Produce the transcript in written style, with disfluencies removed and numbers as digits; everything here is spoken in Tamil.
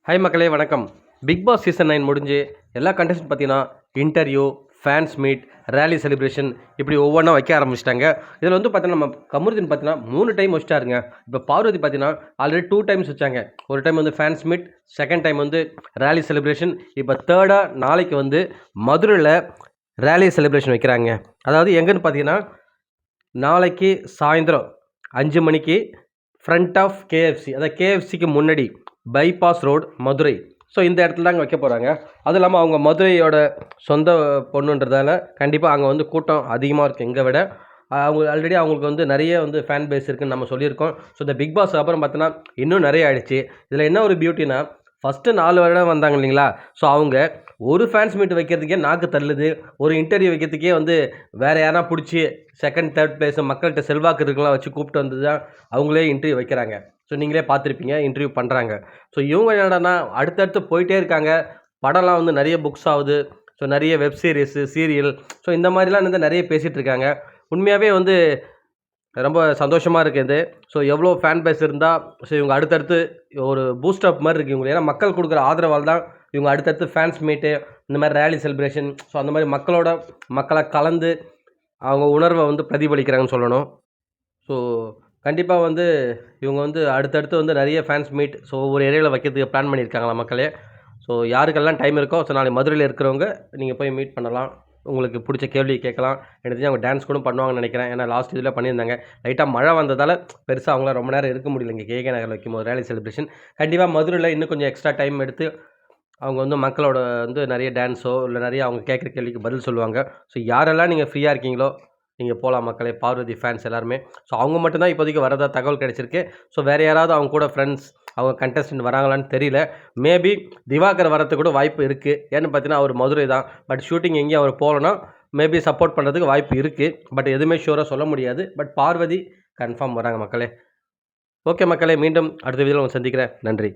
ஹாய் மக்களே வணக்கம். பிக் பாஸ் சீசன் 9 முடிஞ்சு எல்லா கண்டஸ்டன்ட் பார்த்தீங்கன்னா interview, fans meet, rally celebration இப்படி ஒவ்வொன்றா வைக்க ஆரம்பிச்சிட்டாங்க. இதில் வந்து பார்த்தீங்கன்னா நம்ம கமருதீன் பார்த்தீங்கன்னா 3 டைம் வச்சிட்டாருங்க. இப்போ பார்வதி பார்த்தீங்கன்னா ஆல்ரெடி 2 டைம்ஸ் வச்சாங்க. ஒரு டைம் வந்து ஃபேன்ஸ் மீட், செகண்ட் டைம் வந்து ரேலி செலிப்ரேஷன், இப்போ தேர்டாக நாளைக்கு வந்து மதுரையில் ரேலி செலிப்ரேஷன் வைக்கிறாங்க. அதாவது எங்கன்னு பார்த்தீங்கன்னா நாளைக்கு சாயந்தரம் 5 மணிக்கு ஃப்ரண்ட் ஆஃப் கேஎஃப்சி, அதாவது கேஎஃப்சிக்கு முன்னாடி பைபாஸ் ரோடு மதுரை. ஸோ இந்த இடத்துல தாங்க வைக்க போகிறாங்க. அதுவும் இல்லாமல் அவங்க மதுரையோட சொந்த பொண்ணுன்றதால கண்டிப்பாக அங்கே வந்து கூட்டம் அதிகமாக இருக்குது எங்களை விட. அவங்க ஆல்ரெடி அவங்களுக்கு வந்து நிறைய வந்து ஃபேன் பேஸ் இருக்குதுன்னு நம்ம சொல்லியிருக்கோம். ஸோ இந்த பிக் பாஸ் அப்புறம் பார்த்தோன்னா இன்னும் நிறைய ஆகிடுச்சு. இதில் என்ன ஒரு பியூட்டினா ஃபஸ்ட்டு 4 வருடம் வந்தாங்க இல்லைங்களா? ஸோ அவங்க ஒரு ஃபேன்ஸ் மீட் வைக்கிறதுக்கே நாக்கு தள்ளுது. ஒரு இன்டர்வியூ வைக்கிறதுக்கே வந்து வேறு யாரா பிடிச்சி செகண்ட், தேர்ட் பிளேஸ் மக்கள்கிட்ட செல்வாக்கு இருக்குலாம் வச்சு கூப்பிட்டு வந்து தான் அவங்களே இன்டர்வியூ வைக்கிறாங்க. ஸோ நீங்களே பார்த்துருப்பீங்க, இன்டர்வியூ பண்ணுறாங்க. ஸோ இவங்க என்னடான்னா அடுத்தடுத்து போயிட்டே இருக்காங்க. படம்லாம் வந்து நிறைய புக்ஸ் ஆகுது. ஸோ நிறைய வெப் சீரிஸு, சீரியல், ஸோ இந்த மாதிரிலாம் வந்து நிறைய பேசிகிட்டு இருக்காங்க. உண்மையாகவே வந்து ரொம்ப சந்தோஷமாக இருக்குது. ஸோ எவ்வளோ ஃபேன் பேஸ் இருந்தால் ஸோ இவங்க அடுத்தடுத்து ஒரு பூஸ்ட் அப் மாதிரி இருக்குது இவங்களுக்கு. ஏன்னா மக்கள் கொடுக்குற ஆதரவால் தான் இவங்க அடுத்தடுத்து ஃபேன்ஸ் மீட்டு, இந்த மாதிரி ரேலி செலிப்ரேஷன், ஸோ அந்த மாதிரி மக்களை கலந்து அவங்க உணர்வை வந்து பிரதிபலிக்கிறாங்கன்னு சொல்லணும். ஸோ கண்டிப்பாக வந்து இவங்க வந்து அடுத்தடுத்து வந்து நிறைய ஃபேன்ஸ் மீட், ஸோ ஒவ்வொரு ஏரியாவில் வைக்கிறதுக்கு பிளான் பண்ணியிருக்காங்களா மக்களே. ஸோ யாருக்கெல்லாம் டைம் இருக்கோ, ஸோ நாளைக்கு மதுரையில் இருக்கிறவங்க நீங்கள் போய் மீட் பண்ணலாம். உங்களுக்கு பிடிச்ச கேள்வி கேட்கலாம். எனக்கு தெரிஞ்சு அவங்க டான்ஸ் கூட பண்ணுவாங்கன்னு நினைக்கிறேன். ஏன்னா லாஸ்ட் இதில் பண்ணியிருந்தாங்க. லைட்டாக மழை வந்ததால் பெருசாக அவங்களாம் ரொம்ப நேரம் இருக்க முடியல இங்கே கேகே நகரில் வைக்கும்போது ரேலி செலிப்ரேஷன். கண்டிப்பாக மதுரையில் இன்னும் கொஞ்சம் எக்ஸ்ட்ரா டைம் எடுத்து அவங்க வந்து மக்களோட வந்து நிறைய டான்ஸோ இல்லை நிறைய அவங்க கேட்குற கேள்விக்கு பதில் சொல்லுவாங்க. ஸோ யாரெல்லாம் நீங்கள் ஃப்ரீயாக இருக்கீங்களோ நீங்கள் போகலாம் மக்களே. பார்வதி ஃபேன்ஸ் எல்லாருமே. ஸோ அவங்க மட்டும்தான் இப்போதைக்கு வரதா தகவல் கிடச்சிருக்கு. ஸோ வேறு யாராவது அவங்க கூட ஃப்ரெண்ட்ஸ், அவங்க கண்டஸ்டன்ட் வராங்களான்னு தெரியல. மேபி திவாகர் வரத்துக்கு கூட வாய்ப்பு இருக்குது. ஏன்னு பார்த்தீங்கன்னா அவர் மதுரை தான். பட் ஷூட்டிங் எங்கேயும் அவர் போகலன்னா மேபி சப்போர்ட் பண்ணுறதுக்கு வாய்ப்பு இருக்குது. பட் எதுவுமே ஷூராக சொல்ல முடியாது. பட் பார்வதி கன்ஃபார்ம் வராங்க மக்களே. ஓகே மக்களே, மீண்டும் அடுத்த வீடியோவில் சந்திக்கிறேன். நன்றி.